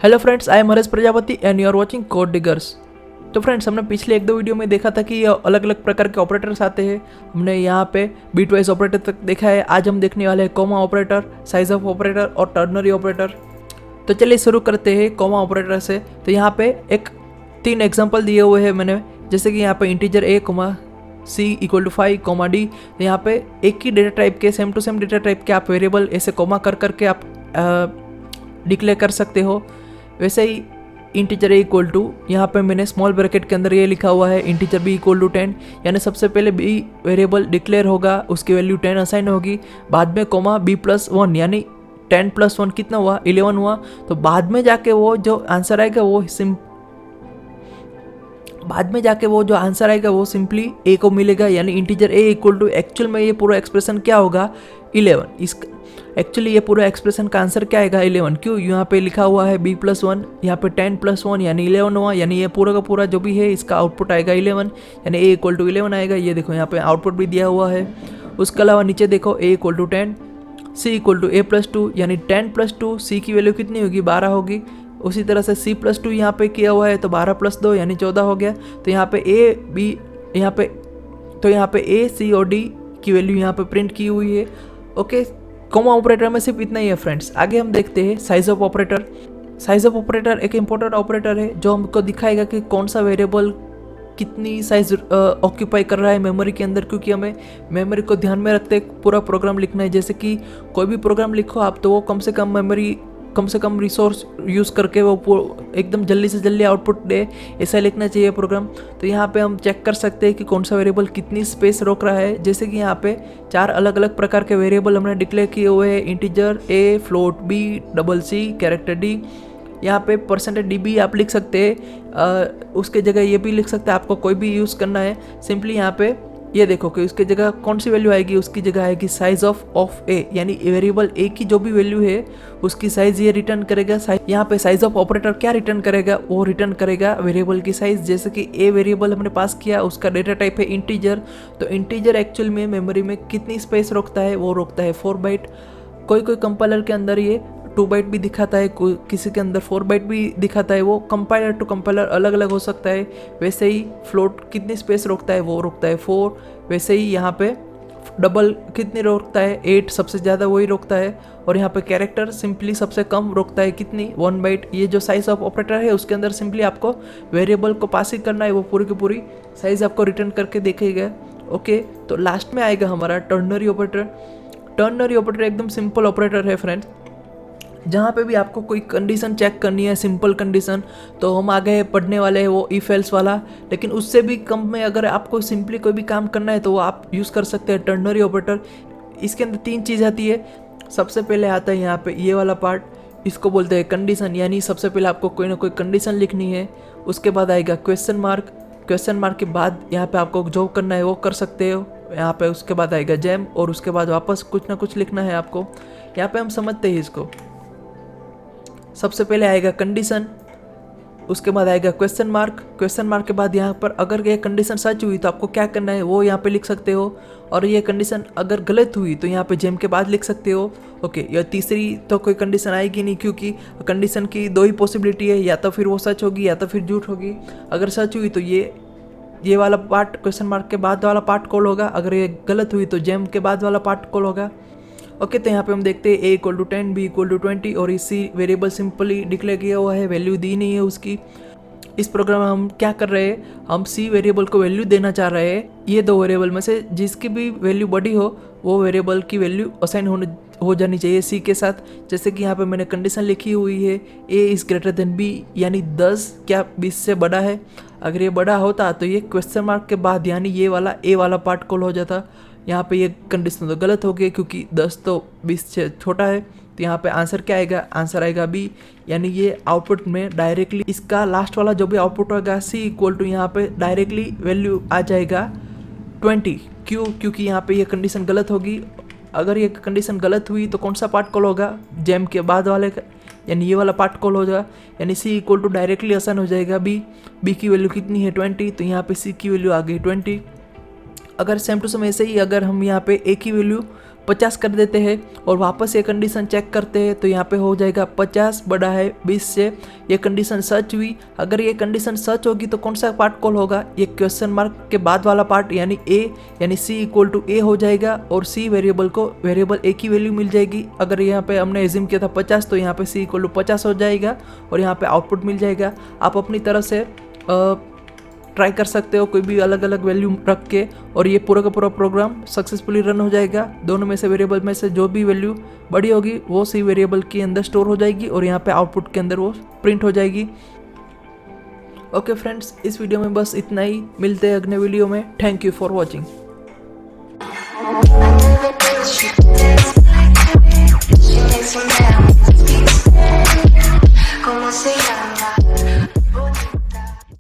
Hello friends, I am Haresh Prajapati and you are watching code diggers. तो friends, हमने पिछले एक दो वीडियो में देखा था कि अलग अलग प्रकार के ऑपरेटर्स आते हैं। हमने यहाँ पे बीट वाइज ऑपरेटर तक देखा है। आज हम देखने वाले हैं comma operator, size of operator और टर्नरी ऑपरेटर। तो चलिए शुरू करते हैं कॉमा ऑपरेटर से। तो यहाँ पे एक 3 एग्जाम्पल दिए हुए हैं मैंने, जैसे कि यहाँ पे integer a, c equal to 5, d। तो यहाँ पे एक ही डेटा टाइप के same to same data type के आप वेरिएबल ऐसे कॉमा कर करके आप डिक्लेयर कर सकते हो। वैसे ही इंटीजर a इक्वल टू, यहाँ पे मैंने स्मॉल ब्रैकेट के अंदर ये लिखा हुआ है इंटीजर b इक्वल टू 10, यानी सबसे पहले b वेरिएबल डिक्लेयर होगा, उसकी वैल्यू 10 असाइन होगी। बाद में कॉमा b+1, यानी 10+1 कितना हुआ, 11 हुआ। तो बाद में जाके वो जो आंसर आएगा वो सिंपली a को मिलेगा, यानी integer a equal to, actual में ये पूरा एक्सप्रेशन क्या होगा, 11। एक्चुअली ये पूरा एक्सप्रेशन का आंसर क्या आएगा, 11। क्यों, यहाँ पे लिखा हुआ है b+1, यहाँ पे 10+1 यानी 11 हुआ, यानी ये पूरा का पूरा जो भी है इसका आउटपुट आएगा 11, यानी a इक्वल टू 11 आएगा। ये देखो यहाँ पे आउटपुट भी दिया हुआ है। उसके अलावा नीचे देखो a equal to 10, c equal to a+2, यानी 10+2, c की वैल्यू कितनी होगी, 12 होगी। उसी तरह से c+2 यहाँ पे किया हुआ है, तो 12+2 यानी 14 हो गया। तो यहाँ पे यहाँ पे a, c और d की वैल्यू यहाँ पे प्रिंट की हुई है। ओके, कॉमा ऑपरेटर में सिर्फ इतना ही है फ्रेंड्स। आगे हम देखते हैं size of operator. Size of operator एक इंपॉर्टेंट ऑपरेटर है जो हमको दिखाएगा कि कौन सा वेरिएबल कितनी साइज ऑक्यूपाई कर रहा है मेमोरी के अंदर, क्योंकि हमें मेमोरी को ध्यान में रखते पूरा प्रोग्राम लिखना है। जैसे कि कोई भी प्रोग्राम लिखो आप, तो वो कम से कम रिसोर्स यूज़ करके वो एकदम जल्दी से जल्दी आउटपुट दे, ऐसा लिखना चाहिए प्रोग्राम। तो यहाँ पे हम चेक कर सकते हैं कि कौन सा वेरिएबल कितनी स्पेस रोक रहा है। जैसे कि यहाँ पे 4 अलग अलग प्रकार के वेरिएबल हमने डिक्लेयर किए हुए हैं, integer a, float b, double c, character d। यहाँ पे %db आप लिख सकते हैं, उसके जगह ये भी लिख सकते हैं, आपको कोई भी यूज़ करना है। सिंपली यहाँ पे ये देखो कि उसकी जगह कौन सी वैल्यू आएगी, उसकी जगह आएगी साइज ऑफ a, यानी वेरिएबल a की जो भी वैल्यू है उसकी साइज ये रिटर्न करेगा। यहाँ पे साइज ऑफ ऑपरेटर क्या रिटर्न करेगा, वो रिटर्न करेगा वेरिएबल की साइज। जैसे कि a वेरिएबल हमने पास किया, उसका डेटा टाइप है इंटीजर। तो इंटीजर एक्चुअल में मेमोरी में कितनी स्पेस रोकता है, वो रोकता है 4 बाइट। कोई कंपाइलर के अंदर ये 2 बाइट भी दिखाता है, किसी के अंदर 4 बाइट भी दिखाता है। वो कंपाइलर टू कंपाइलर अलग अलग हो सकता है। वैसे ही फ्लोट कितनी स्पेस रोकता है, वो रोकता है 4। वैसे ही यहाँ पे डबल कितनी रोकता है, 8 सबसे ज़्यादा वही रोकता है। और यहाँ पे कैरेक्टर सिंपली सबसे कम रोकता है, कितनी, 1 बाइट। ये जो साइज ऑफ ऑपरेटर है उसके अंदर सिंपली आपको वेरिएबल को पास ही करना है, वो पूरी की पूरी साइज आपको रिटर्न करके देखेगा। ओके, तो लास्ट में आएगा हमारा टर्नरी ऑपरेटर। टर्नरी ऑपरेटर एकदम सिंपल ऑपरेटर है फ्रेंड्स। जहाँ पे भी आपको कोई कंडीशन चेक करनी है, सिंपल कंडीशन, तो हम आगे पढ़ने वाले हैं वो इफ एल्स वाला। लेकिन उससे भी कम में अगर आपको सिंपली कोई भी काम करना है तो वो आप यूज़ कर सकते हैं टर्नरी ऑपरेटर। इसके अंदर 3 चीज़ आती है। सबसे पहले आता है यहाँ पे ये वाला पार्ट, इसको बोलते हैं कंडीशन, यानी सबसे पहले आपको कोई ना कोई कंडीशन लिखनी है। उसके बाद आएगा क्वेश्चन मार्क के बाद यहाँ पे आपको जो करना है वो कर सकते हो यहाँ पे। उसके बाद आएगा जैम, और उसके बाद वापस कुछ ना कुछ लिखना है आपको। यहाँ पे हम समझते हैं इसको। सबसे पहले आएगा कंडीशन, उसके बाद आएगा क्वेश्चन मार्क के बाद यहाँ पर अगर ये कंडीशन सच हुई तो आपको क्या करना है वो यहाँ पे लिख सकते हो, और ये कंडीशन अगर गलत हुई तो यहाँ पे जेम के बाद लिख सकते हो। ओके, या तीसरी तो कोई कंडीशन आएगी नहीं, क्योंकि कंडीशन की 2 ही पॉसिबिलिटी है, या तो फिर वो सच होगी या तो फिर झूठ होगी। अगर सच हुई तो ये वाला पार्ट क्वेश्चन मार्क के बाद वाला पार्ट कॉल होगा, अगर ये गलत हुई तो जेम के बाद वाला पार्ट कॉल होगा। ओके, तो यहाँ पे हम देखते हैं a equal to 10, b equal to 20, और इसी वेरिएबल सिंपली डिक्लेयर किया हुआ है, वैल्यू दी नहीं है उसकी। इस प्रोग्राम में हम क्या कर रहे हैं, हम c वेरिएबल को वैल्यू देना चाह रहे हैं। ये 2 वेरिएबल में से जिसकी भी वैल्यू बड़ी हो वो वेरिएबल की वैल्यू असाइन हो जानी चाहिए c के साथ। जैसे कि यहाँ पे मैंने कंडीशन लिखी हुई है a is greater than b, यानी 10 क्या 20 से बड़ा है। अगर ये बड़ा होता तो ये क्वेश्चन मार्क के बाद यानी ये वाला a वाला पार्ट कॉल हो जाता। यहाँ पे ये कंडीशन तो गलत हो गई, क्योंकि 10 तो 20 से छोटा है। तो यहाँ पे आंसर क्या आएगा, आंसर आएगा b, यानी ये आउटपुट में डायरेक्टली इसका लास्ट वाला जो भी आउटपुट होगा c इक्वल टू, यहाँ पे डायरेक्टली वैल्यू आ जाएगा 20। क्यों, क्योंकि यहाँ पे ये कंडीशन गलत होगी। अगर ये कंडीशन गलत हुई तो कौन सा पार्ट कॉल होगा, जेम के बाद वाले का, यानी ये वाला पार्ट कॉल हो जाएगा, यानी c इक्वल टू डायरेक्टली आसान हो जाएगा b की वैल्यू कितनी है 20, तो यहाँ पे c की वैल्यू आ गई 20। अगर सेम टू सेम ऐसे ही अगर हम यहाँ पे a की वैल्यू 50 कर देते हैं और वापस ये कंडीशन चेक करते हैं तो यहाँ पे हो जाएगा 50 बड़ा है 20 से। ये कंडीशन सच हुई। अगर ये कंडीशन सच होगी तो कौन सा पार्ट कॉल होगा, ये क्वेश्चन मार्क के बाद वाला पार्ट यानी ए, यानी सी इक्वल टू ए हो जाएगा और सी वेरिएबल को वेरिएबल ए की वैल्यू मिल जाएगी। अगर यहाँ पे हमने एज्यूम किया था 50 तो यहाँ पे सी इक्वल टू 50 हो जाएगा और यहाँ पे आउटपुट मिल जाएगा। आप अपनी तरह से ट्राई कर सकते हो कोई भी अलग अलग वैल्यू रख के और ये पूरा का पूरा प्रोग्राम सक्सेसफुली रन हो जाएगा। दोनों में से वेरिएबल में से जो भी वैल्यू बड़ी होगी वो सी वेरिएबल के अंदर स्टोर हो जाएगी और यहाँ पे आउटपुट के अंदर वो प्रिंट हो जाएगी। ओके फ्रेंड्स, इस वीडियो में बस इतना ही। मिलते हैं अगले वीडियो में। Thank you for watching. ¿Cómo se llama?